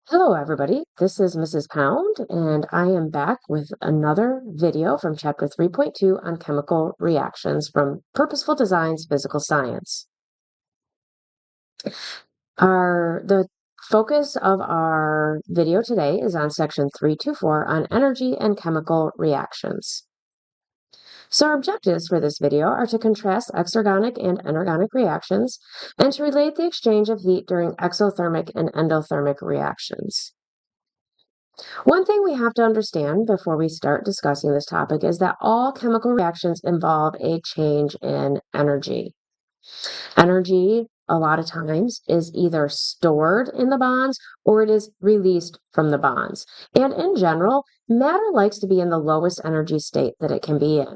Hello, everybody. This is Mrs. Pound, and I am back with another video from Chapter 3.2 on chemical reactions from Purposeful Designs Physical Science. The focus of our video today is on Section 3.2.4 on energy and chemical reactions. So our objectives for this video are to contrast exergonic and anergonic reactions and to relate the exchange of heat during exothermic and endothermic reactions. One thing we have to understand before we start discussing this topic is that all chemical reactions involve a change in energy. Energy, a lot of times, is either stored in the bonds or it is released from the bonds. And in general, matter likes to be in the lowest energy state that it can be in.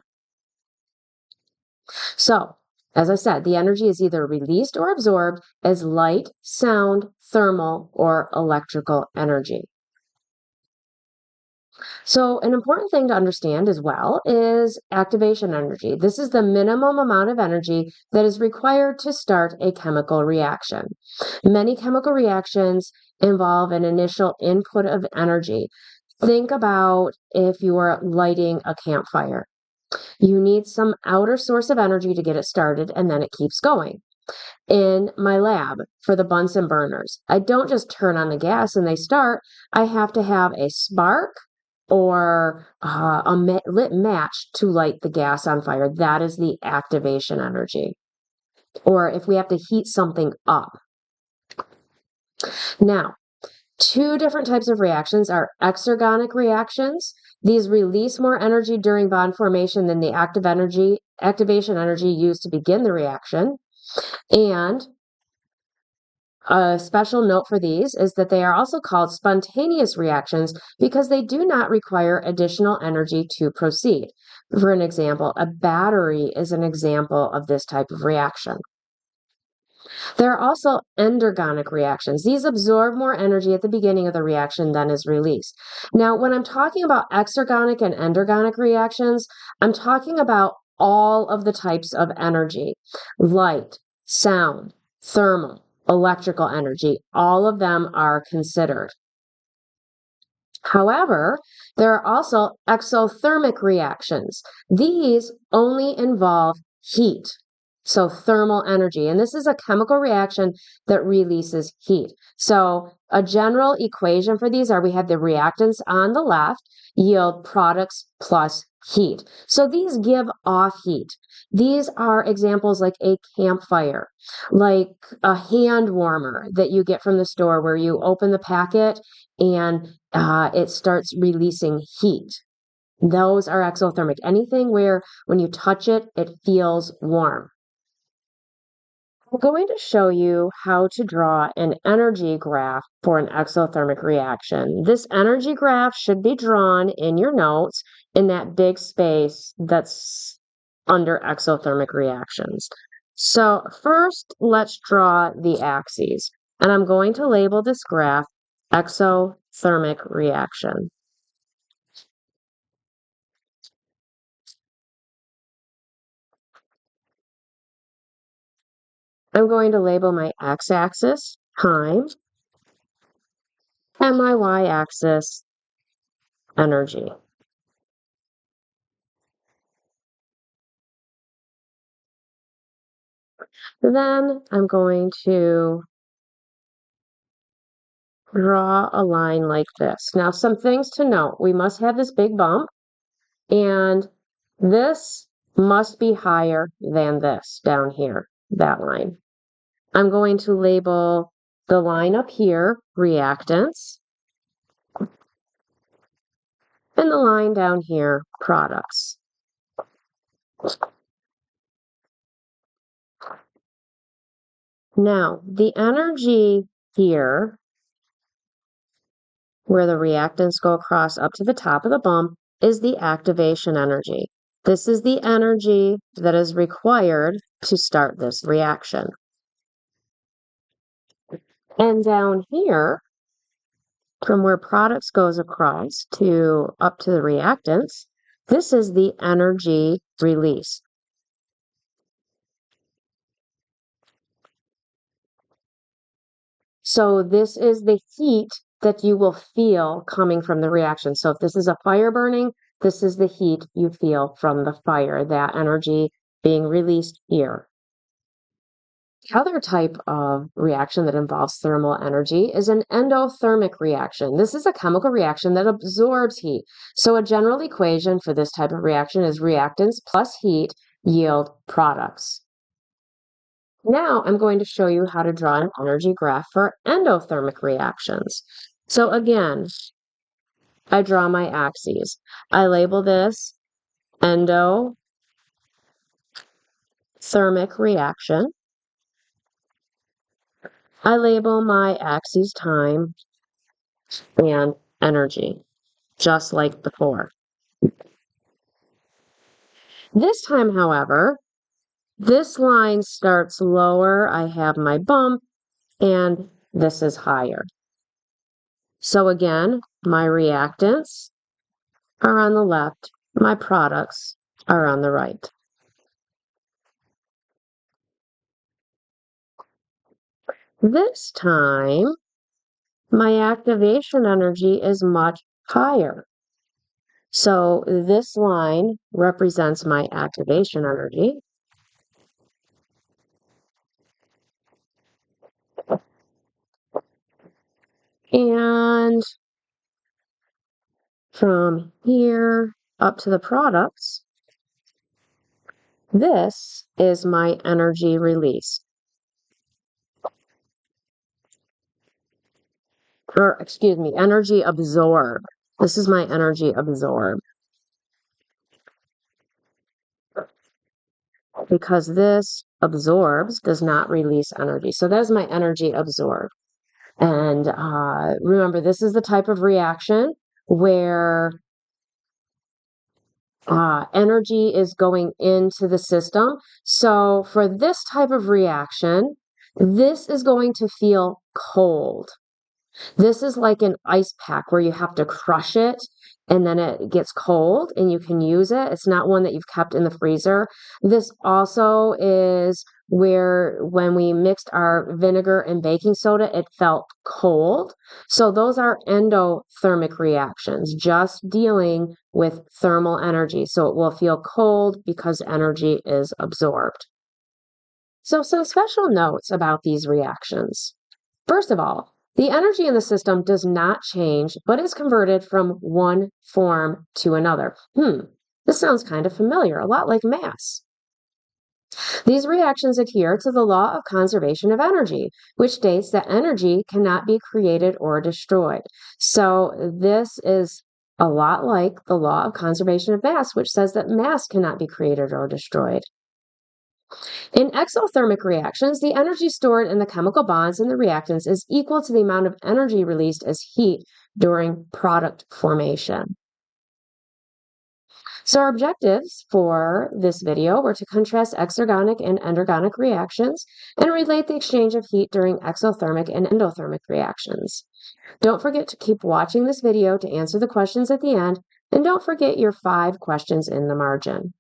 So, as I said, the energy is either released or absorbed as light, sound, thermal, or electrical energy. So, an important thing to understand as well is activation energy. This is the minimum amount of energy that is required to start a chemical reaction. Many chemical reactions involve an initial input of energy. Think about if you are lighting a campfire. You need some outer source of energy to get it started, and then it keeps going. In my lab for the Bunsen burners, I don't just turn on the gas and they start. I have to have a spark or a lit match to light the gas on fire. That is the activation energy. Or if we have to heat something up. Now, two different types of reactions are exergonic reactions. These release more energy during bond formation than the activation energy used to begin the reaction. And a special note for these is that they are also called spontaneous reactions because they do not require additional energy to proceed. For an example, a battery is an example of this type of reaction. There are also endergonic reactions. These absorb more energy at the beginning of the reaction than is released. Now, when I'm talking about exergonic and endergonic reactions, I'm talking about all of the types of energy: light, sound, thermal, electrical energy. All of them are considered. However, there are also exothermic reactions. These only involve heat. So thermal energy. And this is a chemical reaction that releases heat. So a general equation for these are we have the reactants on the left yield products plus heat. So these give off heat. These are examples like a campfire, like a hand warmer that you get from the store where you open the packet and it starts releasing heat. Those are exothermic. Anything where when you touch it, it feels warm. I'm going to show you how to draw an energy graph for an exothermic reaction. This energy graph should be drawn in your notes in that big space that's under exothermic reactions. So first, let's draw the axes. And I'm going to label this graph exothermic reaction. I'm going to label my x-axis time and my y-axis energy. Then I'm going to draw a line like this. Now, some things to note. We must have this big bump, and this must be higher than this down here, that line. I'm going to label the line up here reactants, and the line down here products. Now, the energy here, where the reactants go across up to the top of the bump, is the activation energy. This is the energy that is required to start this reaction. And down here, from where products goes across to up to the reactants, this is the energy release. So this is the heat that you will feel coming from the reaction. So if this is a fire burning, this is the heat you feel from the fire, that energy being released here. The other type of reaction that involves thermal energy is an endothermic reaction. This is a chemical reaction that absorbs heat. So a general equation for this type of reaction is reactants plus heat yield products. Now I'm going to show you how to draw an energy graph for endothermic reactions. So again, I draw my axes. I label this endothermic reaction. I label my axes time and energy, just like before. This time, however, this line starts lower. I have my bump, and this is higher. So again, my reactants are on the left, my products are on the right. This time, my activation energy is much higher. So this line represents my activation energy. And from here up to the products, this is my energy release. Or, excuse me, energy absorb. This is my energy absorb. Because this absorbs, does not release energy. So that is my energy absorb. And remember, this is the type of reaction where energy is going into the system. So for this type of reaction, this is going to feel cold. This is like an ice pack where you have to crush it and then it gets cold and you can use it. It's not one that you've kept in the freezer. This also is where when we mixed our vinegar and baking soda, it felt cold. So those are endothermic reactions, just dealing with thermal energy. So it will feel cold because energy is absorbed. So some special notes about these reactions. First of all, the energy in the system does not change, but is converted from one form to another. This sounds kind of familiar, a lot like mass. These reactions adhere to the law of conservation of energy, which states that energy cannot be created or destroyed. So this is a lot like the law of conservation of mass, which says that mass cannot be created or destroyed. In exothermic reactions, the energy stored in the chemical bonds in the reactants is equal to the amount of energy released as heat during product formation. So our objectives for this video were to contrast exergonic and endergonic reactions and relate the exchange of heat during exothermic and endothermic reactions. Don't forget to keep watching this video to answer the questions at the end, and don't forget your 5 questions in the margin.